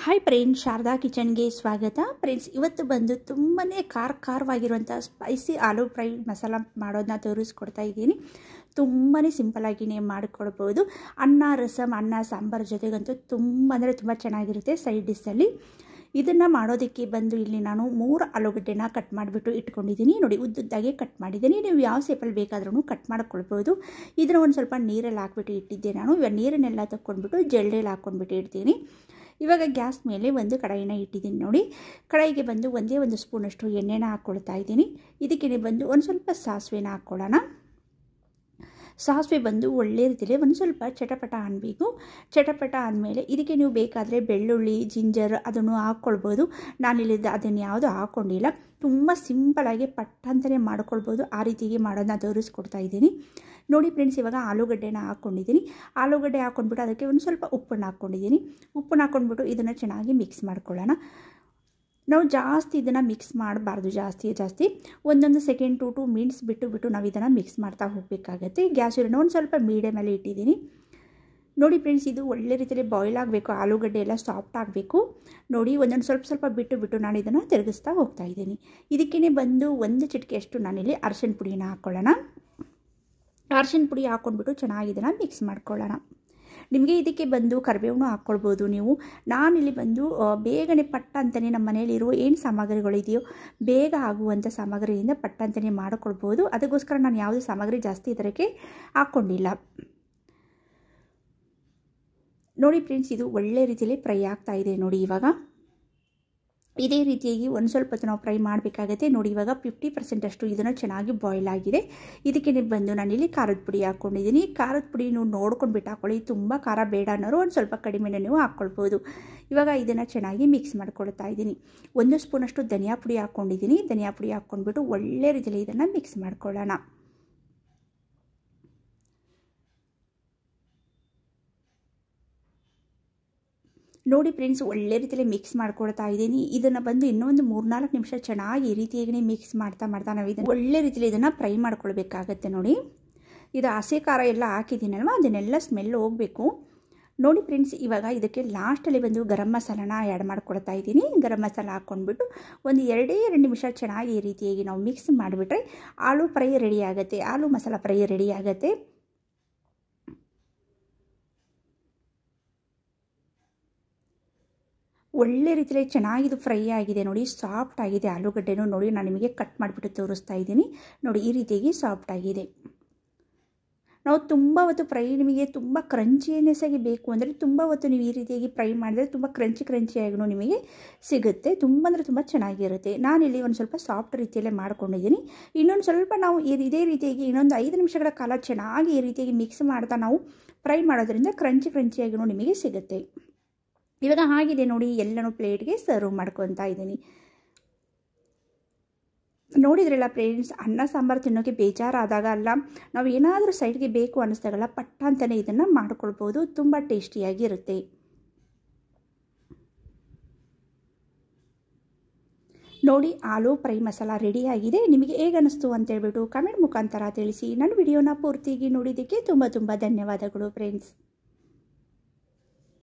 Hi friends, Sharada ಕಿಚನ್ಗೆ ಸ್ವಾಗತ. Friends, ಇವತ್ತು ಬಂದು ತುಂಬಾ ಖಾರವಾಗಿರುವಂಥ ಸ್ಪೈಸಿ ಆಲೂ ಫ್ರೈ ಮಸಾಲ ಮಾಡೋದನ್ನ ತೋರಿಸ್ಕೊಡ್ತಾ ಇದ್ದೀನಿ. ತುಂಬಾ ಸಿಂಪಲಾಗಿಯೇ ಮಾಡಿಕೊಡ್ಬೋದು. ಅನ್ನ ರಸಮ್, ಅನ್ನ ಸಾಂಬಾರು ಜೊತೆಗಂತೂ ತುಂಬ ಅಂದರೆ ತುಂಬ ಚೆನ್ನಾಗಿರುತ್ತೆ ಸೈಡ್ ಡಿಶಲ್ಲಿ. ಇದನ್ನು ಮಾಡೋದಕ್ಕೆ ಬಂದು ಇಲ್ಲಿ ನಾನು 3 ಆಲೂಗಡ್ಡೆನ ಕಟ್ ಮಾಡಿಬಿಟ್ಟು ಇಟ್ಕೊಂಡಿದ್ದೀನಿ. ನೋಡಿ, ಉದ್ದುದ್ದಾಗೆ ಕಟ್ ಮಾಡಿದ್ದೀನಿ. ನೀವು ಯಾವ ಶೇಪಲ್ಲಿ ಬೇಕಾದ್ರೂ ಕಟ್ ಮಾಡ್ಕೊಳ್ಬೋದು. ಇದನ್ನು ಒಂದು ಸ್ವಲ್ಪ ನೀರಲ್ಲಿ ಹಾಕ್ಬಿಟ್ಟು ಇಟ್ಟಿದ್ದೆ ನಾನು. ಇವಾಗ ನೀರನ್ನೆಲ್ಲ ತಗೊಂಡ್ಬಿಟ್ಟು ಜಲ್ಲೆಯಲ್ಲಿ ಹಾಕ್ಕೊಂಡ್ಬಿಟ್ಟು ಇಡ್ತೀನಿ. ಇವಾಗ ಗ್ಯಾಸ್ ಮೇಲೆ ಒಂದು ಕಡಾಯಿನ ಇಟ್ಟಿದ್ದೀನಿ. ನೋಡಿ, ಕಡಾಯಿಗೆ ಬಂದು ಒಂದೇ ಒಂದು ಸ್ಪೂನಷ್ಟು ಎಣ್ಣೆನ ಹಾಕ್ಕೊಳ್ತಾ ಇದ್ದೀನಿ. ಇದಕ್ಕೆ ಬಂದು ಒಂದು ಸ್ವಲ್ಪ ಸಾಸಿವೆನ ಹಾಕ್ಕೊಳ್ಳೋಣ. ಸಾಸಿವೆ ಬಂದು ಒಳ್ಳೆ ರೀತಿಯಲ್ಲಿ ಒಂದು ಸ್ವಲ್ಪ ಚಟಪಟ ಅನ್ನಬೇಕು. ಚಟಪಟ ಆದಮೇಲೆ ಇದಕ್ಕೆ ನೀವು ಬೇಕಾದರೆ ಬೆಳ್ಳುಳ್ಳಿ, ಜಿಂಜರ್ ಅದನ್ನು ಹಾಕ್ಕೊಳ್ಬೋದು. ನಾನಿಲ್ಲಿದ್ದ ಅದನ್ನು ಯಾವುದು ಹಾಕ್ಕೊಂಡಿಲ್ಲ. ತುಂಬ ಸಿಂಪಲಾಗಿ ಪಟ್ಟಂತಲೇ ಮಾಡ್ಕೊಳ್ಬೋದು. ಆ ರೀತಿಗೆ ಮಾಡೋದನ್ನ ತೋರಿಸ್ಕೊಡ್ತಾ ಇದ್ದೀನಿ. ನೋಡಿ ಫ್ರೆಂಡ್ಸ್, ಇವಾಗ ಆಲೂಗಡ್ಡೆನ ಹಾಕ್ಕೊಂಡಿದ್ದೀನಿ. ಆಲೂಗಡ್ಡೆ ಹಾಕ್ಕೊಂಡ್ಬಿಟ್ಟು ಅದಕ್ಕೆ ಒಂದು ಸ್ವಲ್ಪ ಉಪ್ಪನ್ನು ಹಾಕ್ಕೊಂಡಿದ್ದೀನಿ. ಉಪ್ಪನ್ನು ಹಾಕ್ಕೊಂಡ್ಬಿಟ್ಟು ಇದನ್ನು ಚೆನ್ನಾಗಿ ಮಿಕ್ಸ್ ಮಾಡ್ಕೊಳ್ಳೋಣ. ನಾವು ಜಾಸ್ತಿ ಇದನ್ನು ಮಿಕ್ಸ್ ಮಾಡಬಾರ್ದು. ಜಾಸ್ತಿ ಒಂದೊಂದು ಸೆಕೆಂಡ್ 2 ಮಿನಿಟ್ಸ್ ಬಿಟ್ಟು ನಾವು ಇದನ್ನು ಮಿಕ್ಸ್ ಮಾಡ್ತಾ ಹೋಗಬೇಕಾಗತ್ತೆ. ಗ್ಯಾಸ್ ಇರೋಣ ಒಂದು ಸ್ವಲ್ಪ ಮೀಡಿಯಮಲ್ಲಿ ಇಟ್ಟಿದ್ದೀನಿ. ನೋಡಿ ಫ್ರೆಂಡ್ಸ್, ಇದು ಒಳ್ಳೆ ರೀತಿಯಲ್ಲಿ ಬಾಯ್ಲ್ ಆಗಬೇಕು. ಆಲೂಗಡ್ಡೆ ಎಲ್ಲ ಸಾಫ್ಟ್ ಆಗಬೇಕು. ನೋಡಿ, ಒಂದೊಂದು ಸ್ವಲ್ಪ ಬಿಟ್ಟು ನಾನು ಇದನ್ನು ತಿರುಗಿಸ್ತಾ ಹೋಗ್ತಾ ಇದ್ದೀನಿ. ಇದಕ್ಕೇ ಬಂದು ಒಂದು ಚಿಟಿಕೆಯಷ್ಟು ನಾನಿಲ್ಲಿ ಅರಿಶಿಣ ಪುಡಿನ ಹಾಕ್ಕೊಳ್ಳೋಣ. ಅರಿಶಿಣ ಪುಡಿ ಹಾಕ್ಕೊಂಡ್ಬಿಟ್ಟು ಚೆನ್ನಾಗಿ ಇದನ್ನು ಮಿಕ್ಸ್ ಮಾಡ್ಕೊಳ್ಳೋಣ. ನಿಮಗೆ ಇದಕ್ಕೆ ಬಂದು ಕರಿಬೇವನ್ನು ಹಾಕ್ಕೊಳ್ಬೋದು ನೀವು. ನಾನಿಲ್ಲಿ ಬಂದು ಬೇಗನೆ ಪಟ್ಟ ಅಂತಲೇ ನಮ್ಮ ಮನೆಯಲ್ಲಿರುವ ಏನು ಸಾಮಗ್ರಿಗಳಿದೆಯೋ ಬೇಗ ಆಗುವಂಥ ಸಾಮಗ್ರಿಯಿಂದ ಪಟ್ಟ ಅಂತಲೇ ಮಾಡಿಕೊಳ್ಬೋದು. ಅದಕ್ಕೋಸ್ಕರ ನಾನು ಯಾವುದೇ ಸಾಮಗ್ರಿ ಜಾಸ್ತಿ ಇದಕ್ಕೆ ಹಾಕ್ಕೊಂಡಿಲ್ಲ. ನೋಡಿ ಫ್ರೆಂಡ್ಸ್, ಇದು ಒಳ್ಳೆ ರೀತಿಯಲ್ಲಿ ಫ್ರೈ ಆಗ್ತಾ ಇದೆ. ನೋಡಿ, ಇವಾಗ ಇದೇ ರೀತಿಯಾಗಿ ಒಂದು ಸ್ವಲ್ಪ ಹೊತ್ತು ನಾವು ಫ್ರೈ ಮಾಡಬೇಕಾಗತ್ತೆ. ನೋಡಿ, ಇವಾಗ 50% ಅಷ್ಟು ಇದನ್ನು ಚೆನ್ನಾಗಿ ಬಾಯ್ಲ್ ಆಗಿದೆ. ಇದಕ್ಕೆ ಬಂದು ನಾನಿಲ್ಲಿ ಖಾರದ ಪುಡಿ ಹಾಕ್ಕೊಂಡಿದ್ದೀನಿ. ಖಾರದ ಪುಡಿ ನೀವು ನೋಡ್ಕೊಂಡ್ಬಿಟ್ಟು ಹಾಕ್ಕೊಳ್ಳಿ. ತುಂಬ ಖಾರ ಬೇಡ ಅನ್ನೋರು ಒಂದು ಸ್ವಲ್ಪ ಕಡಿಮೆನೇ ನೀವು ಹಾಕ್ಕೊಳ್ಬೋದು. ಇವಾಗ ಇದನ್ನು ಚೆನ್ನಾಗಿ ಮಿಕ್ಸ್ ಮಾಡ್ಕೊಳ್ತಾ ಇದ್ದೀನಿ. 1 ಸ್ಪೂನಷ್ಟು ಧನಿಯಾ ಪುಡಿ ಹಾಕ್ಕೊಂಡಿದ್ದೀನಿ. ಧನಿಯಾ ಪುಡಿ ಹಾಕ್ಕೊಂಡ್ಬಿಟ್ಟು ಒಳ್ಳೆ ರೀತಿಯಲ್ಲಿ ಇದನ್ನು ಮಿಕ್ಸ್ ಮಾಡ್ಕೊಳ್ಳೋಣ. ನೋಡಿ ಫ್ರೆಂಡ್ಸ್, ಒಳ್ಳೆ ರೀತಿಯಲ್ಲಿ ಮಿಕ್ಸ್ ಮಾಡ್ಕೊಳ್ತಾ ಇದ್ದೀನಿ. ಇದನ್ನು ಬಂದು ಇನ್ನೊಂದು 3-4 ನಿಮಿಷ ಚೆನ್ನಾಗಿ ಈ ರೀತಿಯಾಗಿ ಮಿಕ್ಸ್ ಮಾಡ್ತಾ ನಾವು ಇದನ್ನು ಒಳ್ಳೆ ರೀತಿಯಲ್ಲಿ ಇದನ್ನು ಫ್ರೈ ಮಾಡ್ಕೊಳ್ಬೇಕಾಗತ್ತೆ. ನೋಡಿ, ಇದು ಹಸಿ ಖಾರ ಎಲ್ಲ ಹಾಕಿದ್ದೀನಲ್ವ, ಅದನ್ನೆಲ್ಲ ಸ್ಮೆಲ್ ಹೋಗಬೇಕು. ನೋಡಿ ಫ್ರೆಂಡ್ಸ್, ಇವಾಗ ಇದಕ್ಕೆ ಲಾಸ್ಟಲ್ಲಿ ಬಂದು ಗರಂ ಮಸಾಲಾನ ಆ್ಯಡ್ ಮಾಡ್ಕೊಳ್ತಾ ಇದ್ದೀನಿ. ಗರಂ ಮಸಾಲ ಹಾಕ್ಕೊಂಡ್ಬಿಟ್ಟು ಒಂದು 2 ನಿಮಿಷ ಚೆನ್ನಾಗಿ ಈ ರೀತಿಯಾಗಿ ನಾವು ಮಿಕ್ಸ್ ಮಾಡಿಬಿಟ್ರೆ ಆಲೂ ಫ್ರೈ ರೆಡಿ ಆಗುತ್ತೆ. ಆಲೂ ಮಸಾಲ ಫ್ರೈ ರೆಡಿ ಆಗುತ್ತೆ. ಒಳ್ಳೆ ರೀತಿಯಲ್ಲಿ ಚೆನ್ನಾಗಿದು ಫ್ರೈ ಆಗಿದೆ. ನೋಡಿ, ಸಾಫ್ಟ್ ಆಗಿದೆ ಆಲೂಗಡ್ಡೆನೂ. ನೋಡಿ, ನಾನು ನಿಮಗೆ ಕಟ್ ಮಾಡಿಬಿಟ್ಟು ತೋರಿಸ್ತಾ ಇದ್ದೀನಿ. ನೋಡಿ, ಈ ರೀತಿಯಾಗಿ ಸಾಫ್ಟ್ ಆಗಿದೆ. ನಾವು ತುಂಬ ಹೊತ್ತು ಫ್ರೈ, ನಿಮಗೆ ತುಂಬ ಕ್ರಂಚಿನೆಸ್ ಆಗಿ ಬೇಕು ಅಂದರೆ ತುಂಬ ಹೊತ್ತು ನೀವು ಈ ರೀತಿಯಾಗಿ ಫ್ರೈ ಮಾಡಿದ್ರೆ ತುಂಬ ಕ್ರಂಚಿಯಾಗೂ ನಿಮಗೆ ಸಿಗುತ್ತೆ. ತುಂಬ ಅಂದರೆ ತುಂಬ ಚೆನ್ನಾಗಿರುತ್ತೆ. ನಾನಿಲ್ಲಿ ಒಂದು ಸ್ವಲ್ಪ ಸಾಫ್ಟ್ ರೀತಿಯಲ್ಲೇ ಮಾಡ್ಕೊಂಡಿದ್ದೀನಿ. ಇನ್ನೊಂದು ಸ್ವಲ್ಪ ನಾವು ಇದೇ ರೀತಿಯಾಗಿ ಇನ್ನೊಂದು 5 ನಿಮಿಷಗಳ ಕಾಲ ಚೆನ್ನಾಗಿ ಈ ರೀತಿಯಾಗಿ ಮಿಕ್ಸ್ ಮಾಡ್ತಾ ನಾವು ಫ್ರೈ ಮಾಡೋದ್ರಿಂದ ಕ್ರಂಚಿಯಾಗೂ ನಿಮಗೆ ಸಿಗುತ್ತೆ. ಇವಾಗ ಆಗಿದೆ ನೋಡಿ, ಎಲ್ಲನೂ ಪ್ಲೇಟ್ಗೆ ಸರ್ವ್ ಮಾಡ್ಕೊತಾ ಇದ್ದೀನಿ. ನೋಡಿದ್ರಲ್ಲ ಫ್ರೆಂಡ್ಸ್, ಅನ್ನ ಸಾಂಬಾರು ತಿನ್ನೋಕ್ಕೆ ಬೇಜಾರಾದಾಗ ಅಲ್ಲ, ನಾವು ಏನಾದರೂ ಸೈಡ್ಗೆ ಬೇಕು ಅನ್ನಿಸ್ದಾಗಲ್ಲ ಪಟ್ಟ ಅಂತಲೇ ಇದನ್ನು ಮಾಡ್ಕೊಳ್ಬೋದು. ತುಂಬ ಟೇಸ್ಟಿಯಾಗಿರುತ್ತೆ. ನೋಡಿ, ಆಲೂ ಫ್ರೈ ಮಸಾಲ ರೆಡಿಯಾಗಿದೆ. ನಿಮಗೆ ಹೇಗೆ ಅನ್ನಿಸ್ತು ಅಂತೇಳ್ಬಿಟ್ಟು ಕಮೆಂಟ್ ಮುಖಾಂತರ ತಿಳಿಸಿ. ನನ್ನ ವಿಡಿಯೋನ ಪೂರ್ತಿಯಾಗಿ ನೋಡಿದ್ದಕ್ಕೆ ತುಂಬ ಧನ್ಯವಾದಗಳು ಫ್ರೆಂಡ್ಸ್.